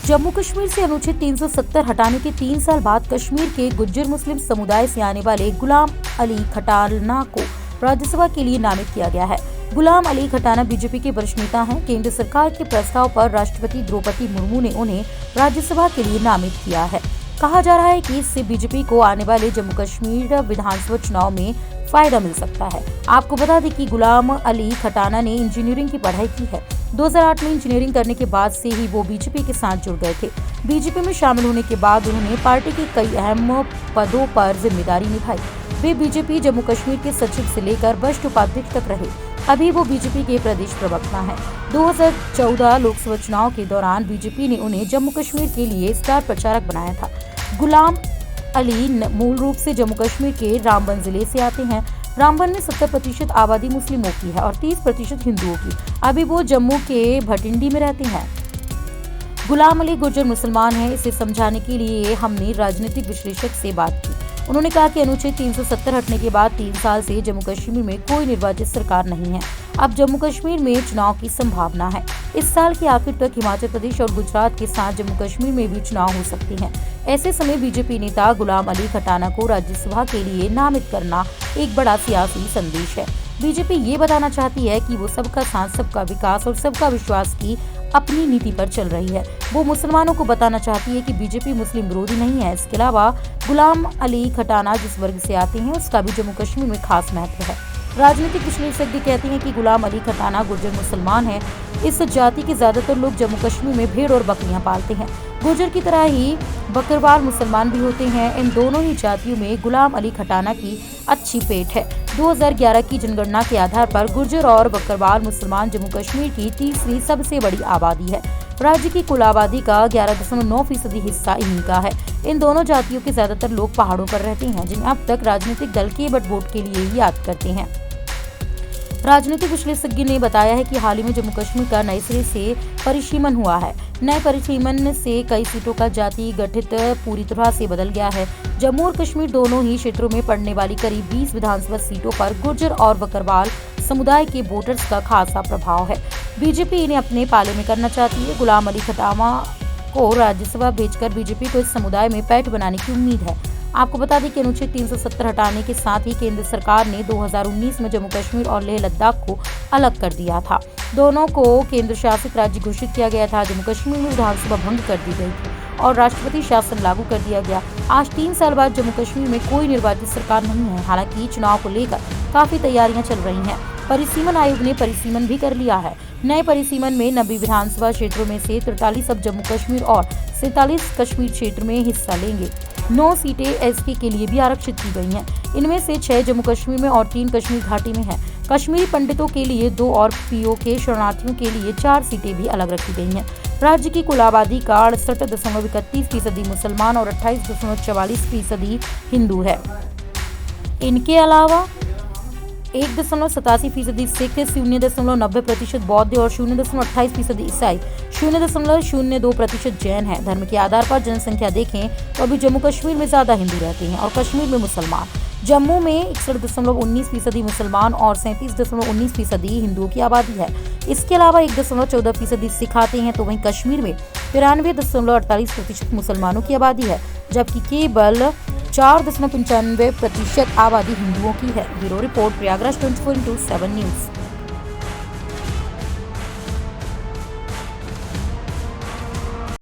जम्मू कश्मीर से अनुच्छेद 370 हटाने के 3 साल बाद कश्मीर के गुज्जर मुस्लिम समुदाय से आने वाले गुलाम अली खटाना को राज्यसभा के लिए नामित किया गया है। गुलाम अली खटाना बीजेपी के वरिष्ठ नेता हैं। केंद्र सरकार के प्रस्ताव पर राष्ट्रपति द्रौपदी मुर्मू ने उन्हें राज्यसभा के लिए नामित किया है। कहा जा रहा है कि इससे बीजेपी को आने वाले जम्मू कश्मीर विधानसभा चुनाव में फायदा मिल सकता है। आपको बता दें कि गुलाम अली खटाना ने इंजीनियरिंग की पढ़ाई की है। 2008 में इंजीनियरिंग करने के बाद से ही वो बीजेपी के साथ जुड़ गए थे। बीजेपी में शामिल होने के बाद उन्होंने पार्टी के कई अहम पदों पर जिम्मेदारी निभाई। वे बीजेपी जम्मू कश्मीर के सचिव से लेकर वरिष्ठ उपाध्यक्ष तक रहे। अभी वो बीजेपी के प्रदेश प्रवक्ता हैं। 2014 लोकसभा चुनाव के दौरान बीजेपी ने उन्हें जम्मू कश्मीर के लिए स्टार प्रचारक बनाया था। गुलाम अली मूल रूप से जम्मू कश्मीर के रामबन जिले से आते हैं। रामबन में 70% आबादी मुस्लिमों की है और 30% हिंदुओं की। अभी वो जम्मू के भटिंडी में रहते हैं। गुलाम अली गुर्जर मुसलमान हैं। इसे समझाने के लिए हमने राजनीतिक विश्लेषक से बात की। उन्होंने कहा कि अनुच्छेद 370 हटने के बाद 3 साल से जम्मू कश्मीर में कोई निर्वाचित सरकार नहीं है। अब जम्मू कश्मीर में चुनाव की संभावना है। इस साल के आखिर तक हिमाचल प्रदेश और गुजरात के साथ जम्मू कश्मीर में भी चुनाव हो सकते हैं। ऐसे समय बीजेपी नेता गुलाम अली खटाना को राज्यसभा के लिए नामित करना एक बड़ा सियासी संदेश है। बीजेपी ये बताना चाहती है कि वो सबका साथ, सबका विकास और सबका विश्वास की अपनी नीति पर चल रही है। वो मुसलमानों को बताना चाहती है कि बीजेपी मुस्लिम विरोधी नहीं है। इसके अलावा गुलाम अली खटाना जिस वर्ग से आते हैं उसका भी जम्मू कश्मीर में खास महत्व है। राजनीतिक विश्लेषज्ञ कहते हैं कि गुलाम अली खटाना गुर्जर मुसलमान है। इस जाति के ज्यादातर लोग जम्मू कश्मीर में भेड़ और बकरियां पालते हैं। गुर्जर की तरह ही बकरवाल मुसलमान भी होते हैं। इन दोनों ही जातियों में गुलाम अली खटाना की अच्छी पेठ है। 2011 की जनगणना के आधार पर गुर्जर और बकरवाल मुसलमान जम्मू कश्मीर की तीसरी सबसे बड़ी आबादी है। राज्य की कुल आबादी का 11.9% हिस्सा इन्हीं का है। इन दोनों जातियों के ज्यादातर लोग पहाड़ों पर रहते हैं, जिन्हें अब तक राजनीतिक दल केवट वोट के लिए ही याद करते हैं। राजनीतिक विश्लेषज्ञ ने बताया है कि हाल ही में जम्मू कश्मीर का नए सिरे से परिसीमन हुआ है। नए परिसीमन से कई सीटों का जाति गठित पूरी तरह से बदल गया है। जम्मू और कश्मीर दोनों ही क्षेत्रों में पड़ने वाली करीब 20 विधानसभा सीटों पर गुर्जर और बकरवाल समुदाय के वोटर्स का खासा प्रभाव है। बीजेपी इन्हें अपने पाले में करना चाहती है। गुलाम अली खटाना को राज्यसभा भेजकर बीजेपी को इस समुदाय में पैठ बनाने की उम्मीद है। आपको बता दें कि अनुच्छेद 370 हटाने के साथ ही केंद्र सरकार ने 2019 में जम्मू कश्मीर और लेह लद्दाख को अलग कर दिया था। दोनों को केंद्र शासित राज्य घोषित किया गया था। जम्मू कश्मीर में विधानसभा भंग कर दी गई थी और राष्ट्रपति शासन लागू कर दिया गया। आज 3 साल बाद जम्मू कश्मीर में कोई निर्वाचित सरकार नहीं है। हालांकि चुनाव को लेकर काफी तैयारियां चल रही हैं। परिसीमन आयोग ने परिसीमन भी कर लिया है। नए परिसीमन में 90 विधानसभा क्षेत्रों में से 43 अब जम्मू कश्मीर और 47 कश्मीर क्षेत्र में हिस्सा लेंगे। 9 सीटें एसटी के लिए भी आरक्षित की गई हैं। इनमें से 6 जम्मू कश्मीर में और 3 कश्मीर घाटी में हैं। कश्मीरी पंडितों के लिए 2 और पीओके शरणार्थियों के लिए 4 सीटें भी अलग रखी गई हैं। राज्य की कुल आबादी का 68.31% मुसलमान और 28.44% हिंदू है। इनके अलावा 1.87% सिख, 0.90% बौद्ध और 0.28% ईसाई, 0.02% जैन है। धर्म के आधार पर जनसंख्या देखें तो अभी जम्मू कश्मीर में ज्यादा हिंदू रहते हैं और कश्मीर में मुसलमान। जम्मू में 61.19% मुसलमान और 37.19% हिंदुओं की आबादी है। इसके अलावा 1.14% सिख आते हैं, तो वहीं कश्मीर में 93.48% मुसलमानों की आबादी है, जबकि केवल 4.95% आबादी हिंदुओं की है। Bureau report, Prayagraj 24/7 news.